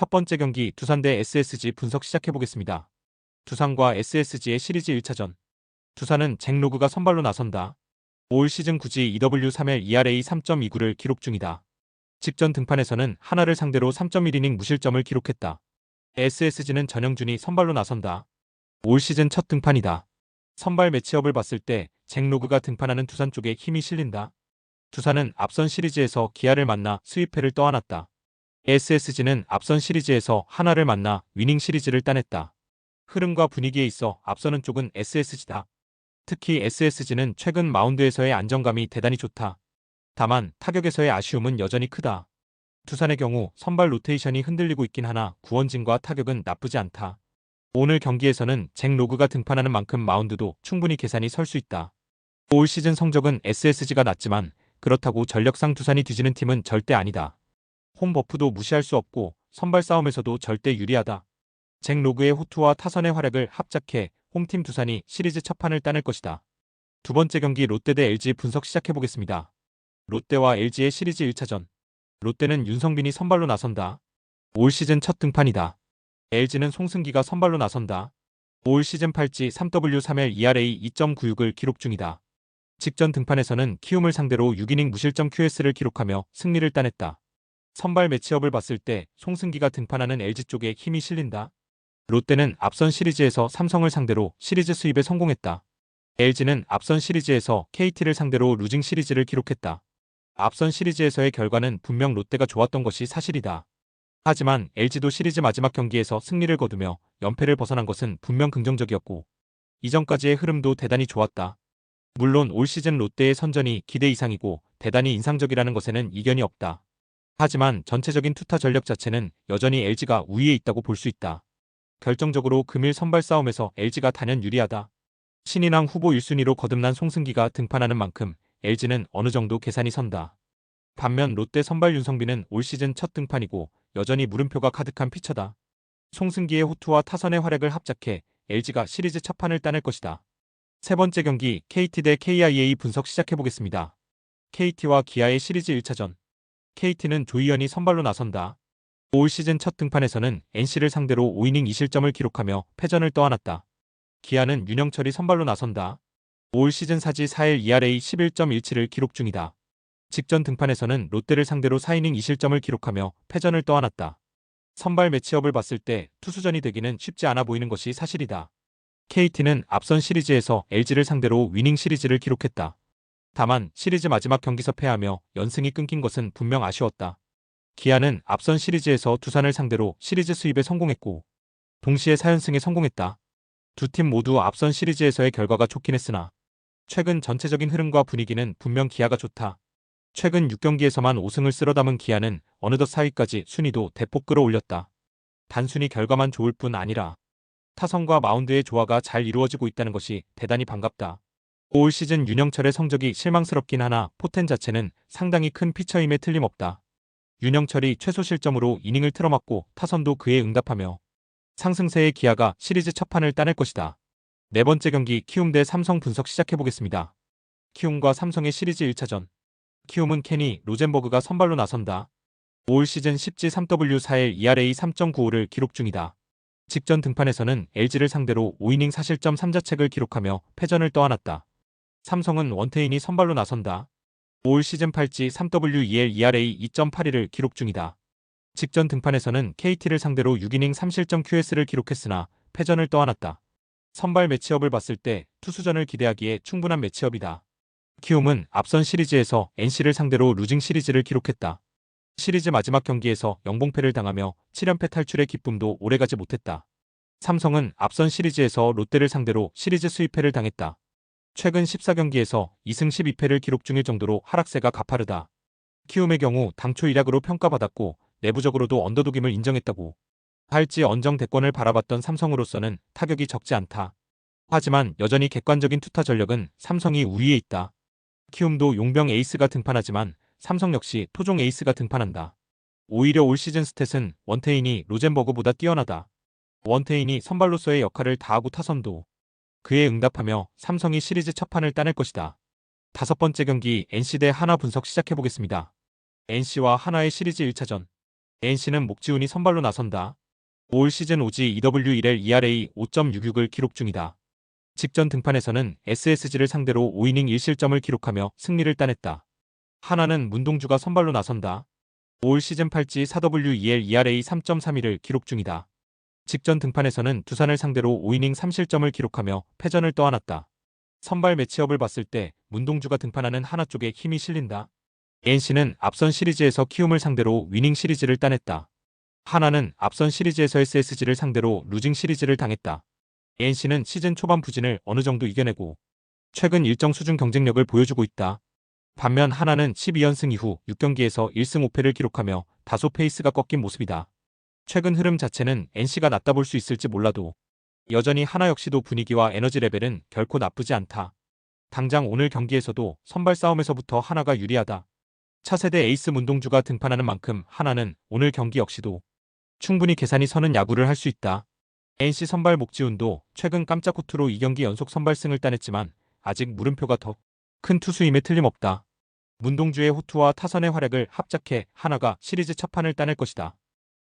첫 번째 경기 두산 대 SSG 분석 시작해보겠습니다. 두산과 SSG의 시리즈 1차전. 두산은 잭 로그가 선발로 나선다. 올 시즌 9지 EW3할 ERA 3.29를 기록 중이다. 직전 등판에서는 하나를 상대로 3.1이닝 무실점을 기록했다. SSG는 전영준이 선발로 나선다. 올 시즌 첫 등판이다. 선발 매치업을 봤을 때 잭 로그가 등판하는 두산 쪽에 힘이 실린다. 두산은 앞선 시리즈에서 기아를 만나 수입패를 떠안았다. SSG는 앞선 시리즈에서 하나를 만나 위닝 시리즈를 따냈다. 흐름과 분위기에 있어 앞서는 쪽은 SSG다. 특히 SSG는 최근 마운드에서의 안정감이 대단히 좋다. 다만 타격에서의 아쉬움은 여전히 크다. 두산의 경우 선발 로테이션이 흔들리고 있긴 하나 구원진과 타격은 나쁘지 않다. 오늘 경기에서는 잭 로그가 등판하는 만큼 마운드도 충분히 계산이 설 수 있다. 올 시즌 성적은 SSG가 낮지만 그렇다고 전력상 두산이 뒤지는 팀은 절대 아니다. 홈 버프도 무시할 수 없고 선발 싸움에서도 절대 유리하다. 잭 로그의 호투와 타선의 활약을 합작해 홈팀 두산이 시리즈 첫 판을 따낼 것이다. 두 번째 경기 롯데 대 LG 분석 시작해보겠습니다. 롯데와 LG의 시리즈 1차전. 롯데는 윤성빈이 선발로 나선다. 올 시즌 첫 등판이다. LG는 송승기가 선발로 나선다. 올 시즌 8지 3W3할 ERA 2.96을 기록 중이다. 직전 등판에서는 키움을 상대로 6이닝 무실점 QS를 기록하며 승리를 따냈다. 선발 매치업을 봤을 때 송승기가 등판하는 LG 쪽에 힘이 실린다. 롯데는 앞선 시리즈에서 삼성을 상대로 시리즈 수입에 성공했다. LG는 앞선 시리즈에서 KT를 상대로 루징 시리즈를 기록했다. 앞선 시리즈에서의 결과는 분명 롯데가 좋았던 것이 사실이다. 하지만 LG도 시리즈 마지막 경기에서 승리를 거두며 연패를 벗어난 것은 분명 긍정적이었고 이전까지의 흐름도 대단히 좋았다. 물론 올 시즌 롯데의 선전이 기대 이상이고 대단히 인상적이라는 것에는 이견이 없다. 하지만 전체적인 투타 전력 자체는 여전히 LG가 우위에 있다고 볼 수 있다. 결정적으로 금일 선발 싸움에서 LG가 단연 유리하다. 신인왕 후보 1순위로 거듭난 송승기가 등판하는 만큼 LG는 어느 정도 계산이 선다. 반면 롯데 선발 윤성빈은 올 시즌 첫 등판이고 여전히 물음표가 가득한 피처다. 송승기의 호투와 타선의 활약을 합작해 LG가 시리즈 첫 판을 따낼 것이다. 세 번째 경기 KT 대 KIA 분석 시작해보겠습니다. KT와 기아의 시리즈 1차전. KT는 조희연이 선발로 나선다. 올 시즌 첫 등판에서는 NC를 상대로 5이닝 2실점을 기록하며 패전을 떠안았다. 기아는 윤영철이 선발로 나선다. 올 시즌 4지 4할 ERA 11.17을 기록 중이다. 직전 등판에서는 롯데를 상대로 4이닝 2실점을 기록하며 패전을 떠안았다. 선발 매치업을 봤을 때 투수전이 되기는 쉽지 않아 보이는 것이 사실이다. KT는 앞선 시리즈에서 LG를 상대로 위닝 시리즈를 기록했다. 다만 시리즈 마지막 경기서 패하며 연승이 끊긴 것은 분명 아쉬웠다. 기아는 앞선 시리즈에서 두산을 상대로 시리즈 수입에 성공했고 동시에 4연승에 성공했다. 두 팀 모두 앞선 시리즈에서의 결과가 좋긴 했으나 최근 전체적인 흐름과 분위기는 분명 기아가 좋다. 최근 6경기에서만 5승을 쓸어 담은 기아는 어느덧 4위까지 순위도 대폭 끌어올렸다. 단순히 결과만 좋을 뿐 아니라 타선과 마운드의 조화가 잘 이루어지고 있다는 것이 대단히 반갑다. 올 시즌 윤영철의 성적이 실망스럽긴 하나 포텐 자체는 상당히 큰 피처임에 틀림없다. 윤영철이 최소 실점으로 이닝을 틀어막고 타선도 그에 응답하며 상승세의 기아가 시리즈 첫 판을 따낼 것이다. 네 번째 경기 키움 대 삼성 분석 시작해보겠습니다. 키움과 삼성의 시리즈 1차전. 키움은 케니 로젠버그가 선발로 나선다. 올 시즌 10지 3W4할 ERA 3.95를 기록 중이다. 직전 등판에서는 LG를 상대로 5이닝 4실점 3자책을 기록하며 패전을 떠안았다. 삼성은 원태인이 선발로 나선다. 올 시즌 8지 3W2할 ERA 2.82를 기록 중이다. 직전 등판에서는 KT를 상대로 6이닝 3실점 QS를 기록했으나 패전을 떠안았다. 선발 매치업을 봤을 때 투수전을 기대하기에 충분한 매치업이다. 키움은 앞선 시리즈에서 NC를 상대로 루징 시리즈를 기록했다. 시리즈 마지막 경기에서 영봉패를 당하며 7연패 탈출의 기쁨도 오래가지 못했다. 삼성은 앞선 시리즈에서 롯데를 상대로 시리즈 수입패를 당했다. 최근 14경기에서 2승 12패를 기록 중일 정도로 하락세가 가파르다. 키움의 경우 당초 일약으로 평가받았고 내부적으로도 언더독임을 인정했다고 할지 언정 대권을 바라봤던 삼성으로서는 타격이 적지 않다. 하지만 여전히 객관적인 투타 전력은 삼성이 우위에 있다. 키움도 용병 에이스가 등판하지만 삼성 역시 토종 에이스가 등판한다. 오히려 올 시즌 스탯은 원태인이 로젠버그보다 뛰어나다. 원태인이 선발로서의 역할을 다하고 타선도 그에 응답하며 삼성이 시리즈 첫 판을 따낼 것이다. 다섯 번째 경기 NC 대 하나 분석 시작해보겠습니다. NC와 하나의 시리즈 1차전. NC는 목지훈이 선발로 나선다. 올 시즌 오지 EW1엘 ERA 5.66을 기록 중이다. 직전 등판에서는 SSG를 상대로 5이닝 1실점을 기록하며 승리를 따냈다. 하나는 문동주가 선발로 나선다. 올 시즌 8지 4W2엘 ERA 3.31을 기록 중이다. 직전 등판에서는 두산을 상대로 5이닝 3실점을 기록하며 패전을 떠안았다. 선발 매치업을 봤을 때 문동주가 등판하는 하나 쪽에 힘이 실린다. NC는 앞선 시리즈에서 키움을 상대로 위닝 시리즈를 따냈다. 하나는 앞선 시리즈에서 SSG를 상대로 루징 시리즈를 당했다. NC는 시즌 초반 부진을 어느 정도 이겨내고 최근 일정 수준 경쟁력을 보여주고 있다. 반면 하나는 12연승 이후 6경기에서 1승 5패를 기록하며 다소 페이스가 꺾인 모습이다. 최근 흐름 자체는 NC가 낫다 볼 수 있을지 몰라도 여전히 하나 역시도 분위기와 에너지 레벨은 결코 나쁘지 않다. 당장 오늘 경기에서도 선발 싸움에서부터 하나가 유리하다. 차세대 에이스 문동주가 등판하는 만큼 하나는 오늘 경기 역시도 충분히 계산이 서는 야구를 할 수 있다. NC 선발 목지훈도 최근 깜짝 호투로 2경기 연속 선발승을 따냈지만 아직 물음표가 더 큰 투수임에 틀림없다. 문동주의 호투와 타선의 활약을 합작해 하나가 시리즈 첫 판을 따낼 것이다.